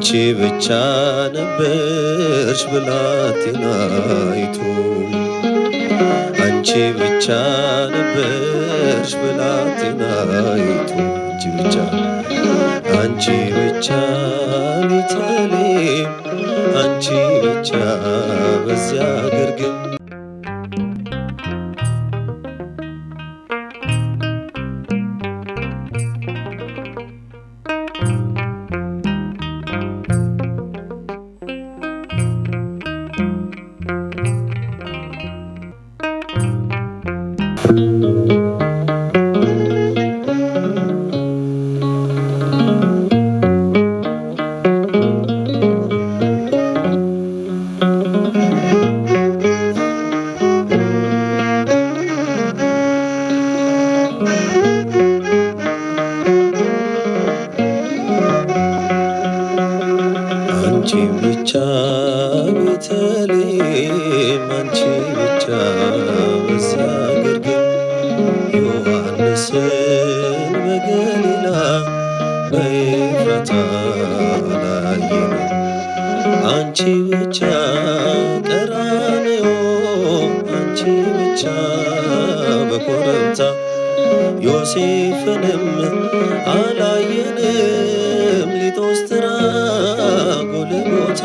አንቺ ብቻ ነበርሽ ብላቴናይቱ አንቺ ብቻ ነበርሽ ብላቴናይቱ አንቺ ብቻ ቤተልሔም አንቺ ብቻ በዚያ ግርግም አንቺ ብቻ ቤተልሔም አንቺ ብቻ በዚያ ግርግም ዮሐንስን በገሊላ በኤፍራታ ላየነው አንቺ ብቻ ቀራንዮ አንቺ ብቻ በኮረብታ ዮሴፍንም አላየንም ሊጦስትራ ጎልጎታ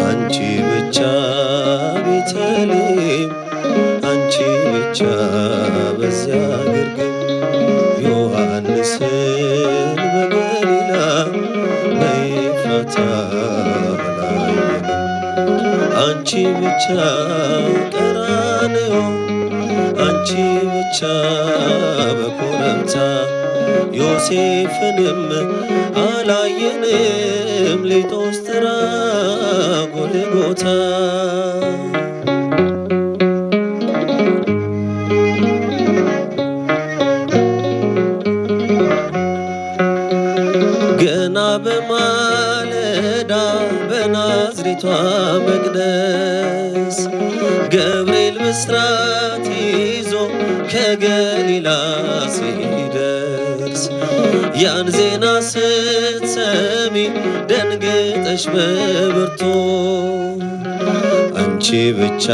አንቺ ብቻ ቤተልሔም አንቺ ብቻ በዚያ ግርግም ዮሐንስን በገሊላ በኤፍራታ ላየነው አንቺ ብቻ ቀራንዮ አንቺ ብቻ በኮረብታ ዮሴፍንም አላየንም ሊጦስትራ ጎልጎታ ገና በማለዳ በናዝሬቷ መቅደስ ገብርኤል ብስራት ይዞ ከገሊላ ሲደርስ ያን ዜና ስትሰሚ ደንግጠሽ በብርቱ አንቺ ብቻ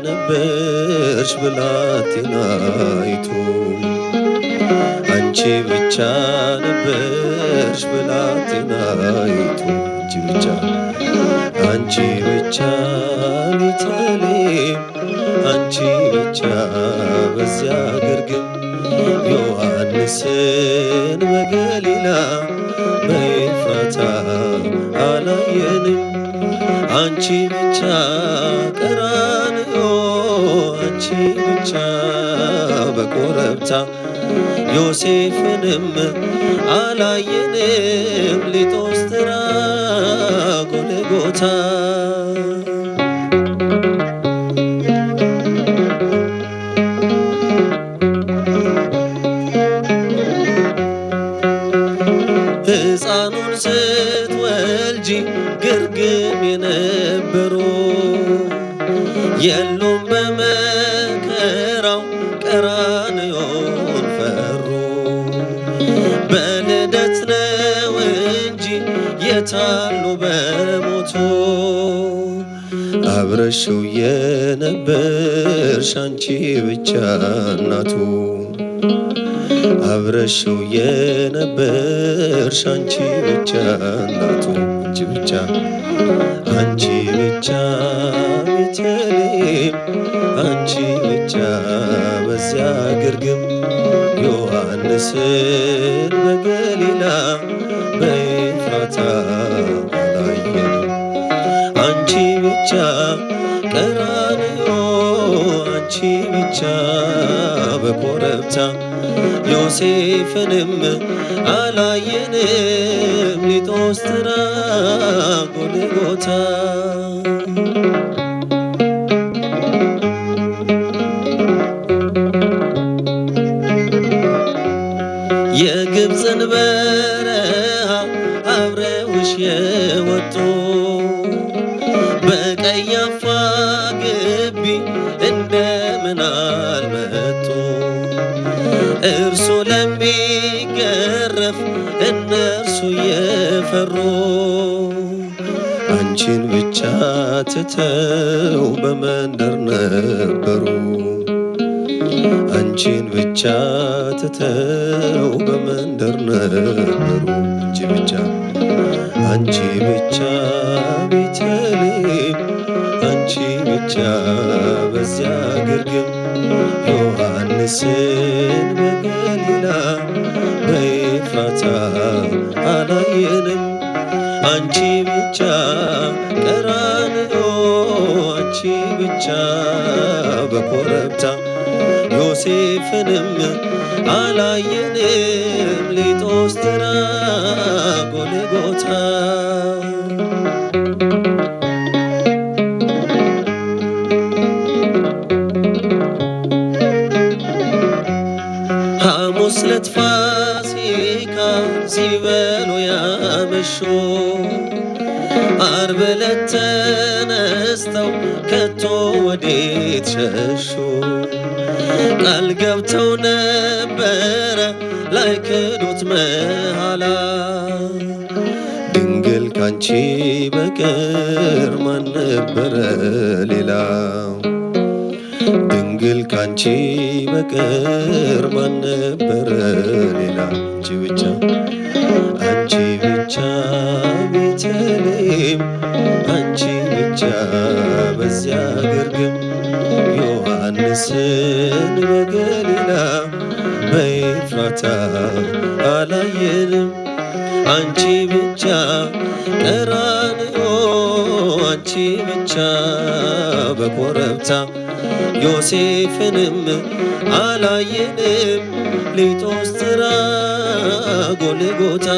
ነበርሽ ብላቴናይቱ አንቺ ብቻ ነበርሽ ብላቴናይቱ አንቺ ብቻ ቤተልሔም አንቺ ብቻ በዚያ ግርግም ዮሐንስን በገሊላ በኤፍራታ አላየንም አንቺ ብቻ ቀራንዮ አንቺ ብቻ በኮረብታ ዮሴፍንም አላየንም ሊጦስትራ ጎልጎታ ሕፃኑን ስትወልጂ ግርግም የነበሩ የሉም በመከራው ቀራንዮን ፈሩ በልደት ነው እንጂ የታሉ በሞቱ አብረሽው የነበርሽ አንቺ ብቻ እናቱ አብረሽው የነበርሽ አንቺ ብቻ እናቱ አንቺ ብቻ ቤተልሔም አንቺ ብቻ በዚያ ግርግም ዮሐንስን በገሊላ በኤፍራታ አላየንም አንቺ ብቻ ቀራንዮ አንቺ ብቻ በኮረብታ ዮሴፍንም አላየንም ሊጦስትራ ጎልጎታ የግብፅን በረሃ አብረውሽ የወጡ በቀያፋ ግቢ እንደምን አልመጡ እርሱ ለሚገረፍ እነርሱ ፈሩ አንቺን ብቻ ትተው በመንደር ነበሩ አንቺን ብቻ ትተው በመንደር ነበሩ አንቺ ብቻ ቤተልሔም አንቺ ብቻ በዚያ ግርግም ዮሐንስን በገሊላ በኤፍራታ አላየንም አንቺ ብቻ ቀራንዮ አንቺ ብቻ በኮረብታ ዮሴፍንም አላየንም ሊጦስትራ ጎልጎታ ሐሙስ ዕለት ፋሲካ ሲበሉ ያመሹ ዓርብ ዕለት ተነስተው ከቶ ወዴት ሸሹ ቃል ገብተው ነበረ ላይክዱት መሐላ ድንግል ካንቺ በቀር ማን ነበረ ሌላ ድንግል ካንቺ በቀር ማን ነበረ ሌላ አንቺ ብቻ ቤተልሔም አንቺ ብቻ በዚያ ግርግም ዮሐንስን በገሊላ በኤፍራታ አላየንም አንቺ ብቻ ቀራንዮ አንቺ ብቻ በኮረብታ ዮሴፍንም አላየንም ሊጦስትራ ጎልጎታ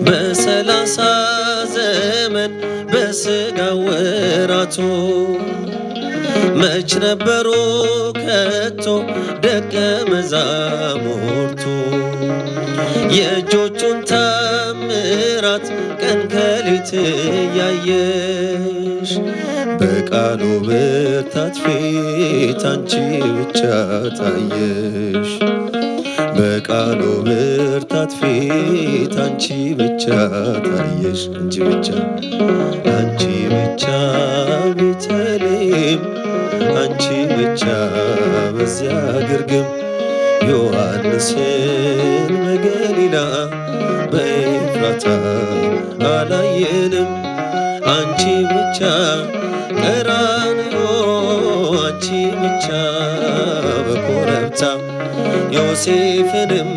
በሰላሳ ዘመን በሥጋ ወራቱ መች ነበሩ ከቶ ደቀ መዛሙርቱ የእጆቹን ታምራት ቀን ከሌት ያየሽ በቃሉ ብርታት ፊት አንቺ ብቻ ታየሽ በቃሉ ብርታት ፊት አንቺ ብቻ ታየሽ አንቺ ብቻ ቤተልሔም አንቺ ብቻ በዚያ ግርግም ዮሐንስን በገሊላ በኤፍራታ አላየንም አንቺ ብቻ ቀራንዮ አንቺ ብቻ በኮረብታ ዮሴፍንም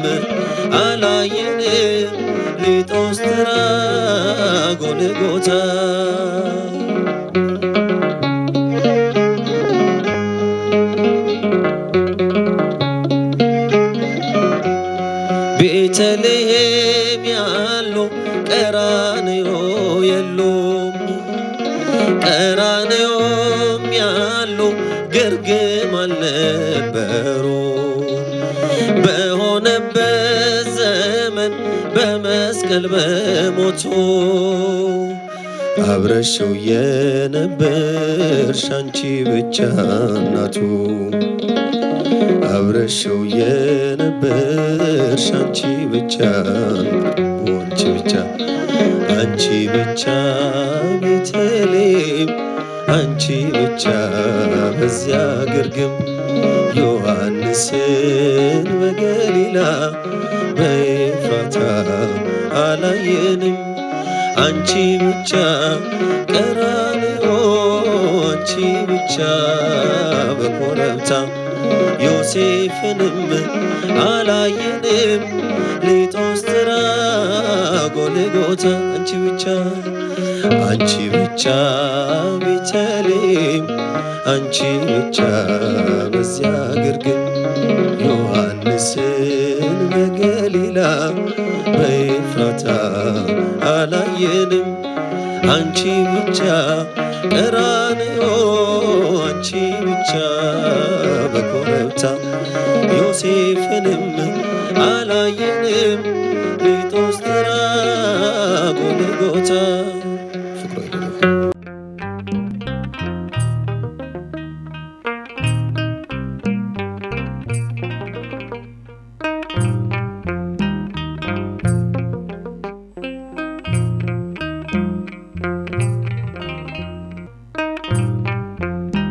አላየንም ሊጦስትራ ጎልጎታ ቤተልሔም ያሉ ቀራንዮ የሉም ቀራንዮም ያሉ ግርግም አልነበሩ በሆነበት ዘመን በመስቀል በሞቱ አብረሽው የነበርሽ አንቺ ብቻ እናቱ አብረሽው የነበርሽ አንቺ ብቻ አንቺ ብቻ ቤተልሔም አንቺ ብቻ በዚያ ግርግም ዮሐንስን በገሊላ በኤፍራታ አላየንም አንቺ ብቻ ቀራንዮ አንቺ ብቻ በኮረብታ ዮሴፍንም አላየንም ሊጦስትራ ጎልጎታ አንቺ ብቻ ቤተልሔም አንቺ ብቻ በዚያ ግርግም ዮሐንስን በገሊላ በኤፍራታ አላየንም አንቺ ብቻ ቀራንዮ አንቺ ብቻ በኮረብታ ዮሴፍንም አላየንም